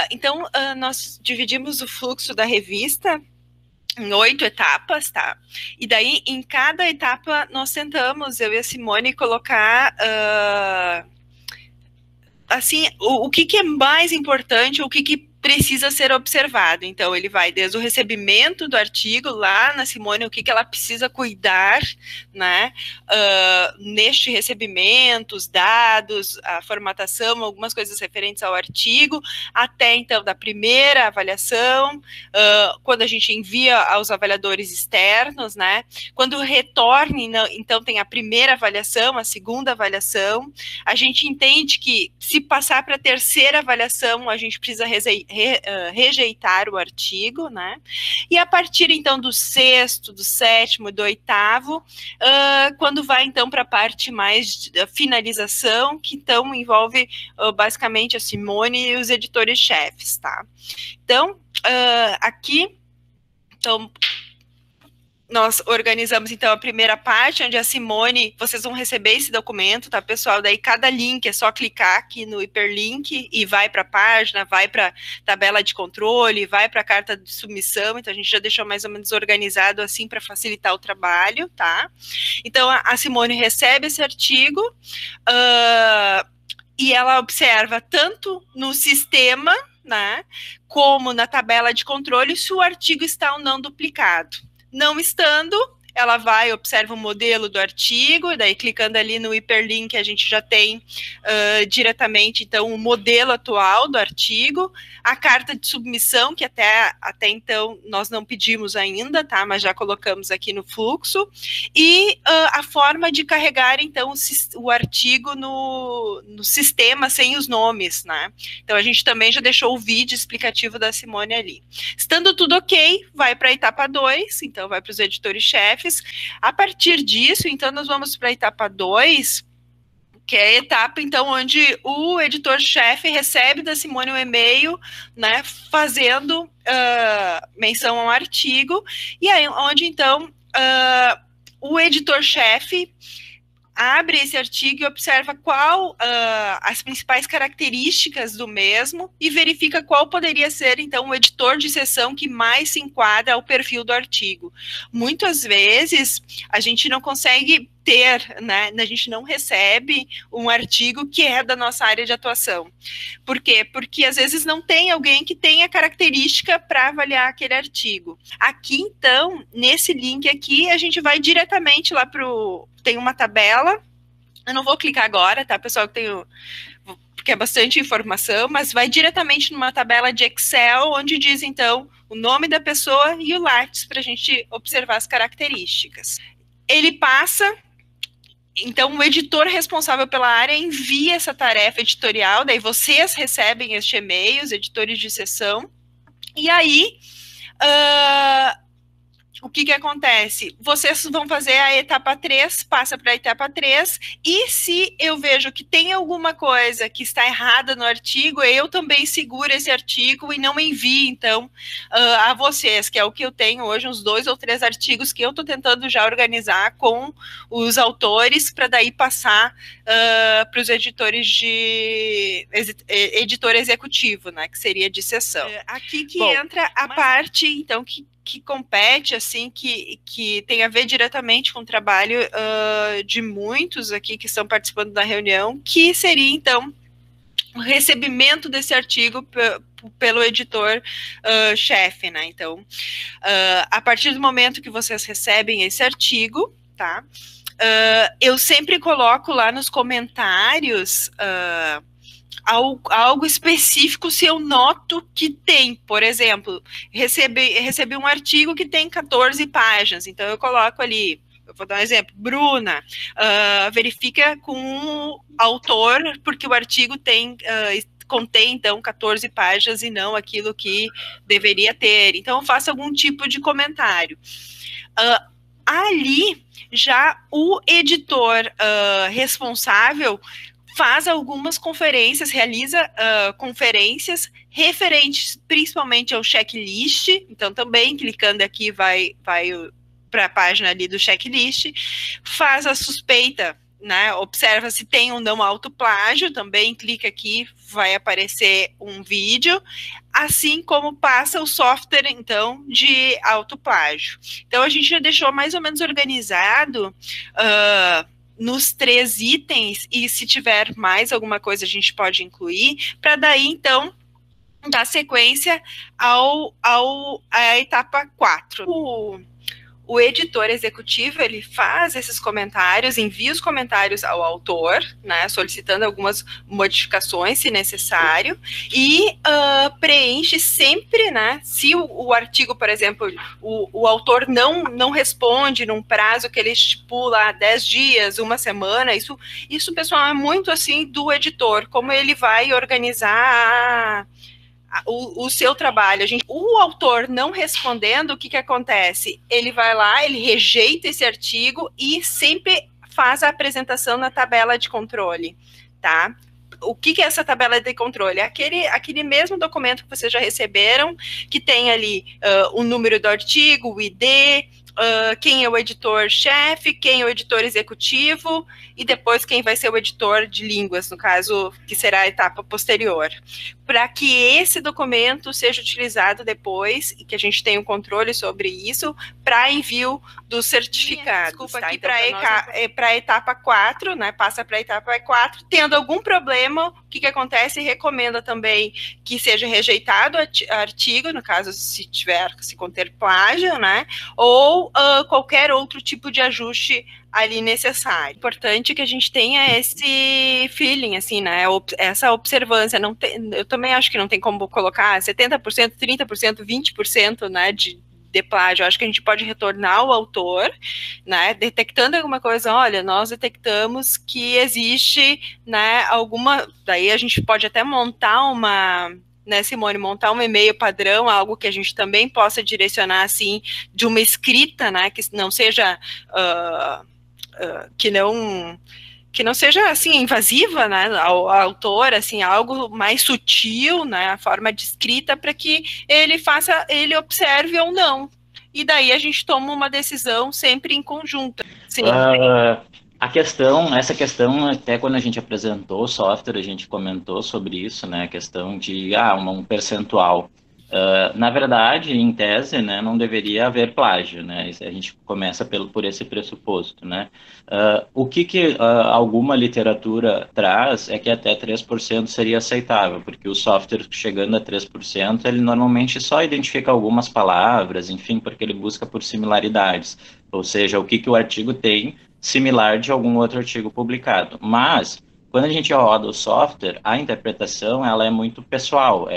Então, nós dividimos o fluxo da revista em 8 etapas, tá? E daí, em cada etapa, nós tentamos, eu e a Simone, colocar assim, o que é mais importante, o que precisa ser observado. Então, ele vai desde o recebimento do artigo, lá na Simone, o que ela precisa cuidar, né, neste recebimento, os dados, a formatação, algumas coisas referentes ao artigo, até, então, da primeira avaliação, quando a gente envia aos avaliadores externos, né, quando retorne, então, tem a primeira avaliação, a segunda avaliação, a gente entende que, se passar para a terceira avaliação, a gente precisa rejeitar o artigo, né? E a partir, então, do sexto, do sétimo, do oitavo, quando vai, então, para a parte mais de finalização, que, então, envolve, basicamente, a Simone e os editores-chefes, tá? Então, aqui, então, nós organizamos, então, a primeira parte, onde a Simone, vocês vão receber esse documento, tá, pessoal? Daí, cada link é só clicar aqui no hiperlink e vai para a página, vai para a tabela de controle, vai para a carta de submissão. Então, a gente já deixou mais ou menos organizado assim para facilitar o trabalho, tá? Então, a Simone recebe esse artigo e ela observa tanto no sistema, né, como na tabela de controle, se o artigo está ou não duplicado. Não estando, ela vai, observa o modelo do artigo, daí clicando ali no hiperlink a gente já tem diretamente, então, o modelo atual do artigo, a carta de submissão, que até então nós não pedimos ainda, tá, mas já colocamos aqui no fluxo, e a forma de carregar, então, o artigo no sistema sem os nomes, né. Então, a gente também já deixou o vídeo explicativo da Simone ali. Estando tudo ok, vai para a etapa 2, então vai para os editores-chefes. A partir disso, então, nós vamos para a etapa 2, que é a etapa, então, onde o editor-chefe recebe da Simone um e-mail, né, fazendo menção ao artigo, e aí, onde, então, o editor-chefe abre esse artigo e observa qual as principais características do mesmo e verifica qual poderia ser, então, o editor de seção que mais se enquadra ao perfil do artigo. Muitas vezes, a gente não consegue ter, né, a gente não recebe um artigo que é da nossa área de atuação. Por quê? Porque, às vezes, não tem alguém que tenha característica para avaliar aquele artigo. Aqui, então, nesse link aqui, a gente vai diretamente lá para o... Tem uma tabela, eu não vou clicar agora, tá, pessoal, porque é bastante informação, mas vai diretamente numa tabela de Excel, onde diz, então, o nome da pessoa e o Lattes, para a gente observar as características. Ele passa... Então, o editor responsável pela área envia essa tarefa editorial, daí vocês recebem este e-mail, os editores de seção, e aí, o que acontece? Vocês vão fazer a etapa 3, passa para a etapa 3, e se eu vejo que tem alguma coisa que está errada no artigo, eu também seguro esse artigo e não envio, então, a vocês, que é o que eu tenho hoje, uns 2 ou 3 artigos que eu estou tentando já organizar com os autores, para daí passar para os editores de... editor executivo, né, que seria de seção. Aqui que entra a parte, então, que compete, assim, que tem a ver diretamente com o trabalho de muitos aqui que estão participando da reunião, que seria, então, o recebimento desse artigo pelo editor-chefe, né? Então, a partir do momento que vocês recebem esse artigo, tá? Eu sempre coloco lá nos comentários... algo específico se eu noto que tem, por exemplo, recebi um artigo que tem 14 páginas, então eu coloco ali, eu vou dar um exemplo, Bruna, verifica com o autor, porque o artigo contém, então, 14 páginas e não aquilo que deveria ter, então eu faço algum tipo de comentário. Ali, já o editor responsável faz algumas conferências, realiza conferências referentes principalmente ao checklist, então também clicando aqui vai para a página ali do checklist, faz a suspeita, né, observa se tem ou não autoplágio, também clica aqui, vai aparecer um vídeo, assim como passa o software, então, de autoplágio. Então, a gente já deixou mais ou menos organizado nos 3 itens, e se tiver mais alguma coisa a gente pode incluir, para daí, então, dar sequência à etapa 4. O editor executivo, ele faz esses comentários, envia os comentários ao autor, né, solicitando algumas modificações, se necessário, e preenche sempre, né, se o artigo, por exemplo, o autor não responde num prazo que ele estipula 10 dias, uma semana, isso, pessoal, é muito, assim, do editor, como ele vai organizar o seu trabalho. O autor não respondendo, o que acontece? Ele vai lá, ele rejeita esse artigo e sempre faz a apresentação na tabela de controle, tá? O que é essa tabela de controle? Aquele mesmo documento que vocês já receberam, que tem ali o número do artigo, o ID, quem é o editor-chefe, quem é o editor executivo, e depois quem vai ser o editor de línguas, no caso, que será a etapa posterior. Para que esse documento seja utilizado depois, e que a gente tenha um controle sobre isso, para envio dos certificados. Desculpa, tá? Aqui então, para a etapa 4, né, passa para a etapa 4, tendo algum problema, o que acontece? Recomenda também que seja rejeitado o artigo, no caso, se conter plágio, né, ou qualquer outro tipo de ajuste ali necessário. Importante que a gente tenha esse feeling, assim, né, essa observância. Não tem, eu também acho que não tem como colocar 70%, 30%, 20%, né, de plágio. Eu acho que a gente pode retornar ao autor, né, detectando alguma coisa, olha, nós detectamos que existe, né, daí a gente pode até montar né, Simone, montar um e-mail padrão, algo que a gente também possa direcionar, assim, de uma escrita, né, que não seja, que não seja, assim, invasiva, né, ao autor, assim, algo mais sutil, né, a forma de escrita, para que ele observe ou não. E daí a gente toma uma decisão sempre em conjunto. Sim. Essa questão, até quando a gente apresentou o software, a gente comentou sobre isso, né, a questão de um percentual. Na verdade, em tese, né, não deveria haver plágio, né, a gente começa por esse pressuposto, né. O que alguma literatura traz é que até 3% seria aceitável, porque o software chegando a 3%, ele normalmente só identifica algumas palavras, enfim, porque ele busca por similaridades, ou seja, o que o artigo tem similar de algum outro artigo publicado. Mas, quando a gente roda o software, a interpretação ela é muito pessoal.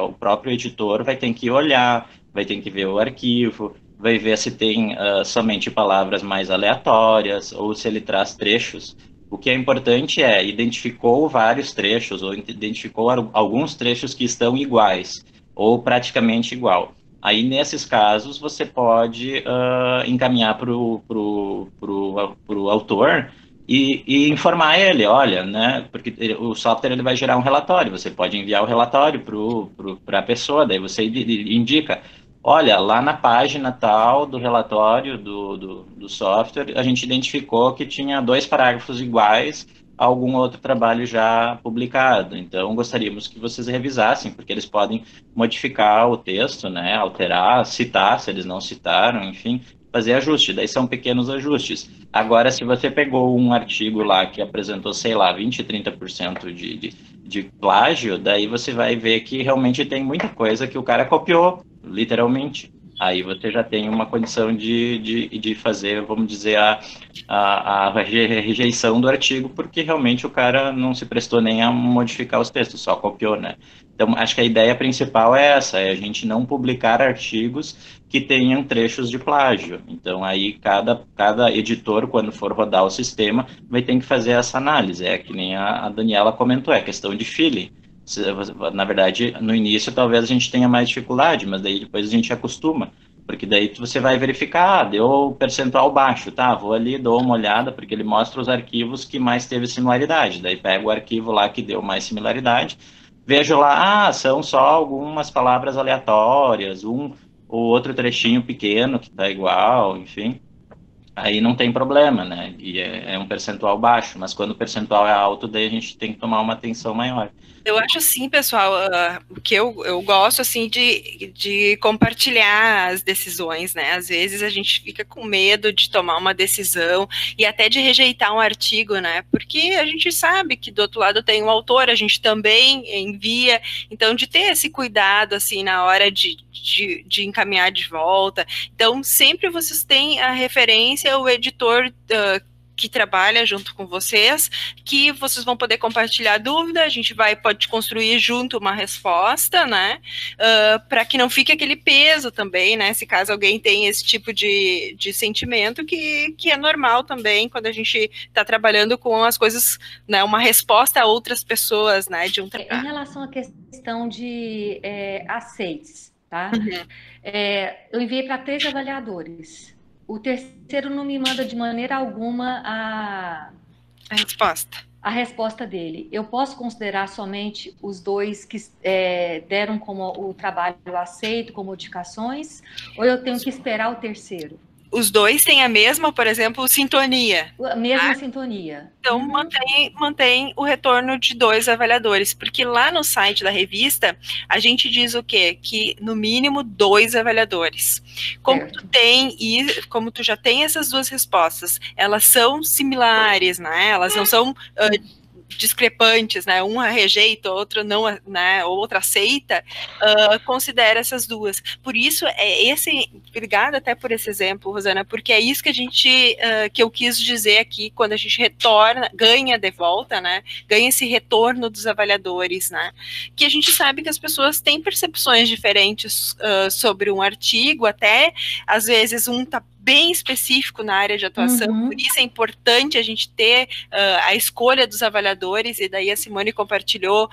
O próprio editor vai ter que olhar, vai ter que ver o arquivo, vai ver se tem somente palavras mais aleatórias ou se ele traz trechos. O que é importante identificou vários trechos ou identificou alguns trechos que estão iguais ou praticamente igual. Aí, nesses casos, você pode encaminhar para o autor e informar ele, olha, né, porque o software ele vai gerar um relatório, você pode enviar o relatório para a pessoa, daí você indica, olha, lá na página tal do relatório do software, a gente identificou que tinha 2 parágrafos iguais a algum outro trabalho já publicado. Então, gostaríamos que vocês revisassem, porque eles podem modificar o texto, né, alterar, citar, se eles não citaram, enfim, fazer ajuste. Daí são pequenos ajustes. Agora, se você pegou um artigo lá que apresentou, sei lá, 20, 30% de plágio, daí você vai ver que realmente tem muita coisa que o cara copiou, literalmente. Aí você já tem uma condição de fazer, vamos dizer, a rejeição do artigo, porque realmente o cara não se prestou nem a modificar os textos, só copiou, né? Então, acho que a ideia principal é essa, é a gente não publicar artigos que tenham trechos de plágio. Então, aí, cada editor, quando for rodar o sistema, vai ter que fazer essa análise. É que nem a Daniela comentou, é questão de feeling. Na verdade, no início, talvez a gente tenha mais dificuldade, mas daí depois a gente acostuma. Porque daí você vai verificar, deu percentual baixo, tá? Vou ali, dou uma olhada, porque ele mostra os arquivos que mais teve similaridade. Daí pego o arquivo lá que deu mais similaridade, vejo lá, são só algumas palavras aleatórias, um ou outro trechinho pequeno que tá igual, enfim. aí não tem problema, né? E é um percentual baixo, mas quando o percentual é alto, daí a gente tem que tomar uma atenção maior. Eu acho assim, pessoal, o que eu gosto assim de compartilhar as decisões, né? Às vezes a gente fica com medo de tomar uma decisão e até de rejeitar um artigo, né? Porque a gente sabe que do outro lado tem um autor, a gente também envia, então de ter esse cuidado assim na hora de encaminhar de volta. Então sempre vocês têm a referência, o editor que trabalha junto com vocês, que vocês vão poder compartilhar dúvida, a gente pode construir junto uma resposta, né, para que não fique aquele peso também, né, se caso alguém tem esse tipo de sentimento, que é normal também, quando a gente está trabalhando com as coisas, né, uma resposta a outras pessoas, né, de um trabalho. Em relação à questão de aceites, tá? Eu enviei para 3 avaliadores. O terceiro não me manda de maneira alguma a resposta dele. Eu posso considerar somente os 2 que deram como o trabalho aceito, com modificações, ou eu tenho que esperar o terceiro? Os 2 têm a mesma, por exemplo, sintonia. A mesma sintonia. Então, mantém o retorno de 2 avaliadores, porque lá no site da revista, a gente diz o quê? Que, no mínimo, 2 avaliadores. Como tu já tem essas 2 respostas, elas são similares, né? Elas não são discrepantes, né? Um rejeita, outro não, né? Outra aceita, considera essas 2. Por isso, obrigada até por esse exemplo, Rosana, porque é isso que que eu quis dizer aqui, quando a gente ganha de volta, né? Ganha esse retorno dos avaliadores, né? Que a gente sabe que as pessoas têm percepções diferentes sobre um artigo, até, às vezes, um tá bem específico na área de atuação, por isso é importante a gente ter a escolha dos avaliadores, e daí a Simone compartilhou,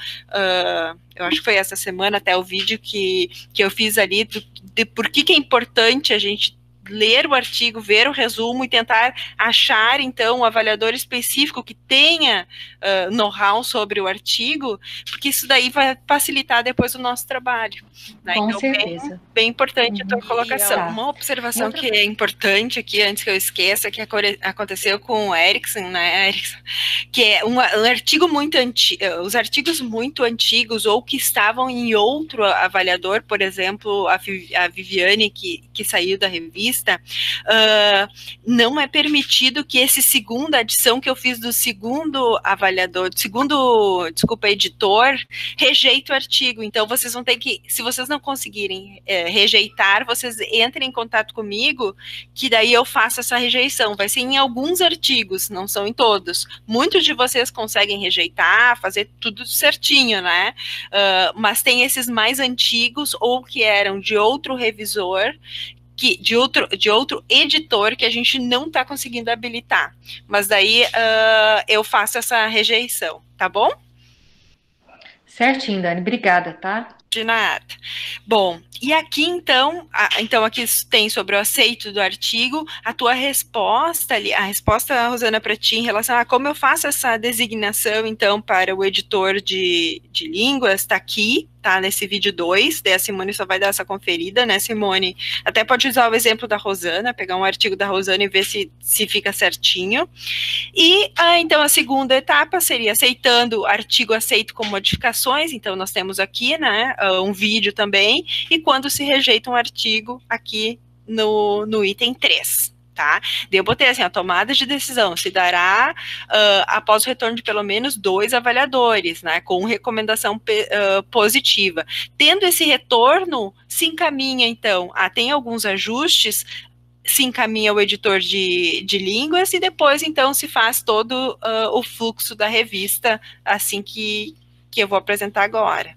eu acho que foi essa semana até o vídeo que eu fiz ali, de por que é importante a gente ler o artigo, ver o resumo e tentar achar, então, um avaliador específico que tenha know-how sobre o artigo, porque isso daí vai facilitar depois o nosso trabalho. Né? Com então, certeza. Bem importante a tua colocação. Uma observação que é importante aqui, antes que eu esqueça, que aconteceu com o Erickson, né, Erickson, que é um artigo muito antigo, os artigos muito antigos, ou que estavam em outro avaliador, por exemplo, a Viviane, que saiu da revista, não é permitido que esse segunda adição que eu fiz do segundo avaliador, editor, rejeite o artigo. Então, vocês vão ter que, se vocês não conseguirem rejeitar, vocês entrem em contato comigo, que daí eu faço essa rejeição. Vai ser em alguns artigos, não são em todos. Muitos de vocês conseguem rejeitar, fazer tudo certinho, né? Mas tem esses mais antigos, ou que eram de outro revisor, de outro editor, que a gente não está conseguindo habilitar. Mas daí eu faço essa rejeição, tá bom? Certinho, Dani. Obrigada, tá? De nada. Bom, e aqui então aqui tem sobre o aceito do artigo, a tua resposta ali, a resposta, Rosana, para ti, em relação a como eu faço essa designação, então, para o editor de línguas, está aqui, tá, nesse vídeo 2, daí a Simone só vai dar essa conferida, né, Simone? Até pode usar o exemplo da Rosana, pegar um artigo da Rosana e ver se fica certinho. E, então, a segunda etapa seria aceitando artigo aceito com modificações, então nós temos aqui, né, um vídeo também, e quando se rejeita um artigo aqui no item 3. Tá? Eu botei assim, a tomada de decisão se dará após o retorno de pelo menos 2 avaliadores, né, com recomendação positiva. Tendo esse retorno, se encaminha, então, tem alguns ajustes, se encaminha ao editor de línguas, e depois, então, se faz todo o fluxo da revista, assim que eu vou apresentar agora.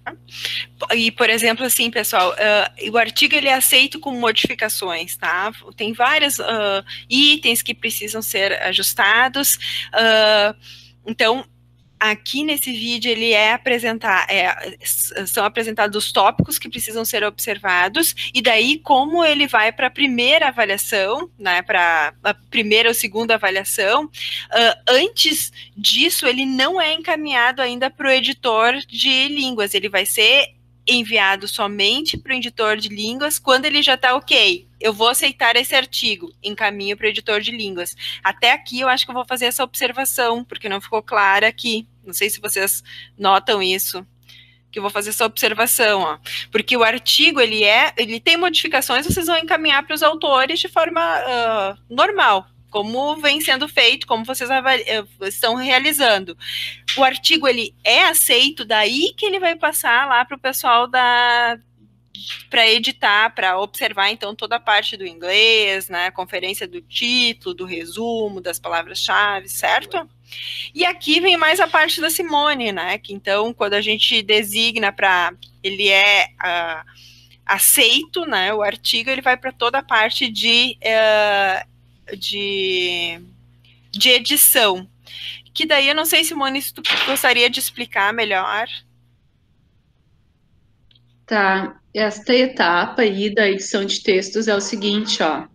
E, por exemplo, assim, pessoal, o artigo ele é aceito com modificações, tá? Tem vários itens que precisam ser ajustados, então, aqui nesse vídeo ele são apresentados os tópicos que precisam ser observados, e daí como ele vai para a primeira avaliação, né, para a primeira ou segunda avaliação. Antes disso, ele não é encaminhado ainda para o editor de línguas, ele vai ser enviado somente para o editor de línguas quando ele já está ok. Eu vou aceitar esse artigo, encaminho para o editor de línguas. Até aqui eu acho que eu vou fazer essa observação, porque não ficou clara aqui. Não sei se vocês notam isso. Que eu vou fazer essa observação, ó. Porque o artigo, ele tem modificações, vocês vão encaminhar para os autores de forma normal, como vem sendo feito, como vocês estão realizando. O artigo, ele é aceito, daí que ele vai passar lá para o pessoal para editar, para observar, então, toda a parte do inglês, né, a conferência do título, do resumo, das palavras-chave, certo? E aqui vem mais a parte da Simone, né, que então, quando a gente designa para, ele é aceito, né, o artigo, ele vai para toda a parte de edição. Que daí, eu não sei, Simone, se tu gostaria de explicar melhor. Tá, esta etapa aí da edição de textos é o seguinte, ó.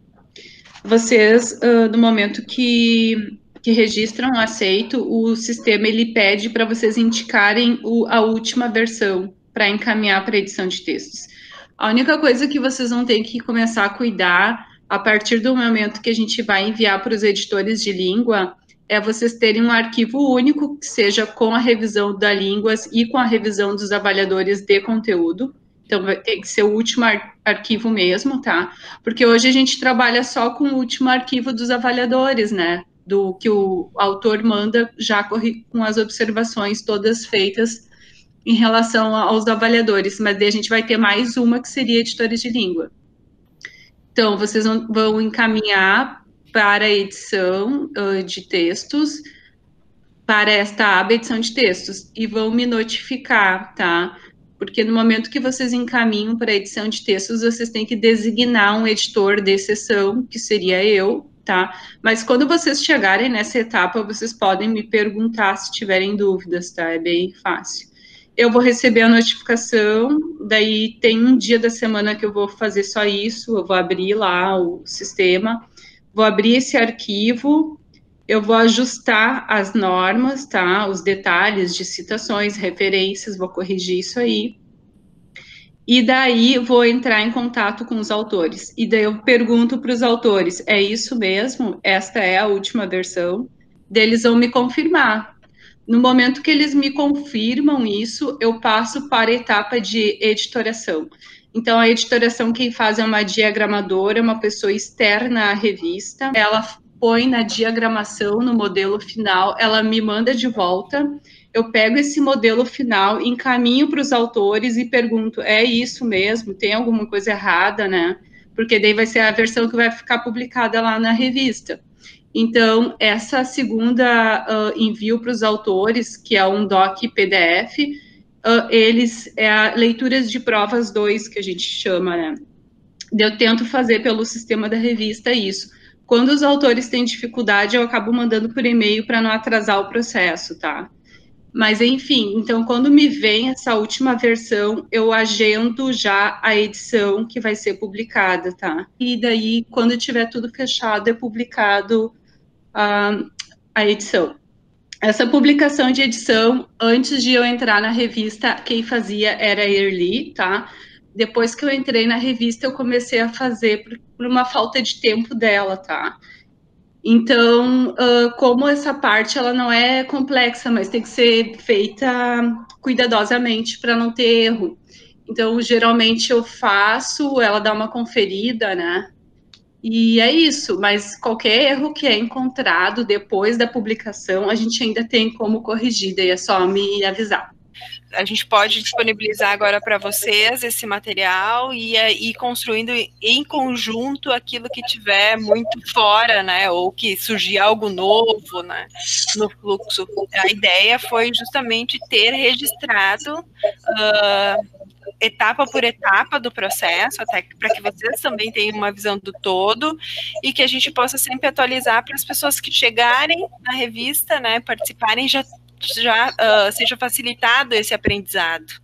Vocês, no momento que registram o aceito, o sistema, ele pede para vocês indicarem a última versão para encaminhar para a edição de textos. A única coisa que vocês vão ter que começar a cuidar, a partir do momento que a gente vai enviar para os editores de língua, é vocês terem um arquivo único, que seja com a revisão da línguas e com a revisão dos avaliadores de conteúdo. Então, vai ter que ser o último arquivo mesmo, tá? Porque hoje a gente trabalha só com o último arquivo dos avaliadores, né? Do que o autor manda, já com as observações todas feitas em relação aos avaliadores. Mas daí a gente vai ter mais uma, que seria editores de língua. Então, vocês vão encaminhar para a edição de textos, para esta aba edição de textos, e vão me notificar, tá? Porque no momento que vocês encaminham para a edição de textos, vocês têm que designar um editor de exceção, que seria eu, tá? Mas quando vocês chegarem nessa etapa, vocês podem me perguntar se tiverem dúvidas, tá? É bem fácil. Eu vou receber a notificação, daí tem um dia da semana que eu vou fazer só isso, eu vou abrir lá o sistema, vou abrir esse arquivo, eu vou ajustar as normas, tá? Os detalhes de citações, referências, vou corrigir isso aí. E daí vou entrar em contato com os autores. E daí eu pergunto para os autores, é isso mesmo? Esta é a última versão? Daí eles vão me confirmar. No momento que eles me confirmam isso, eu passo para a etapa de editoração. Então, a editoração quem faz é uma diagramadora, uma pessoa externa à revista. Ela põe na diagramação, no modelo final, ela me manda de volta. Eu pego esse modelo final, encaminho para os autores e pergunto, é isso mesmo? Tem alguma coisa errada, né? Porque daí vai ser a versão que vai ficar publicada lá na revista. Então, essa segunda envio para os autores, que é um doc PDF, é a leituras de provas 2, que a gente chama, né? Eu tento fazer pelo sistema da revista isso. Quando os autores têm dificuldade, eu acabo mandando por e-mail para não atrasar o processo, tá? Mas, enfim, então, quando me vem essa última versão, eu agendo já a edição que vai ser publicada, tá? E daí, quando tiver tudo fechado, é publicado a edição. Essa publicação de edição, antes de eu entrar na revista, quem fazia era a Erli, tá? Depois que eu entrei na revista, eu comecei a fazer por uma falta de tempo dela, tá? Então, como essa parte, ela não é complexa, mas tem que ser feita cuidadosamente para não ter erro. Então, geralmente eu faço, ela dá uma conferida, né? E é isso, mas qualquer erro que é encontrado depois da publicação, a gente ainda tem como corrigir, daí é só me avisar. A gente pode disponibilizar agora para vocês esse material e ir construindo em conjunto aquilo que tiver muito fora, né, ou que surgir algo novo, né, no fluxo. A ideia foi justamente ter registrado etapa por etapa do processo, até para que vocês também tenham uma visão do todo e que a gente possa sempre atualizar para as pessoas que chegarem na revista, né, participarem, já seja facilitado esse aprendizado.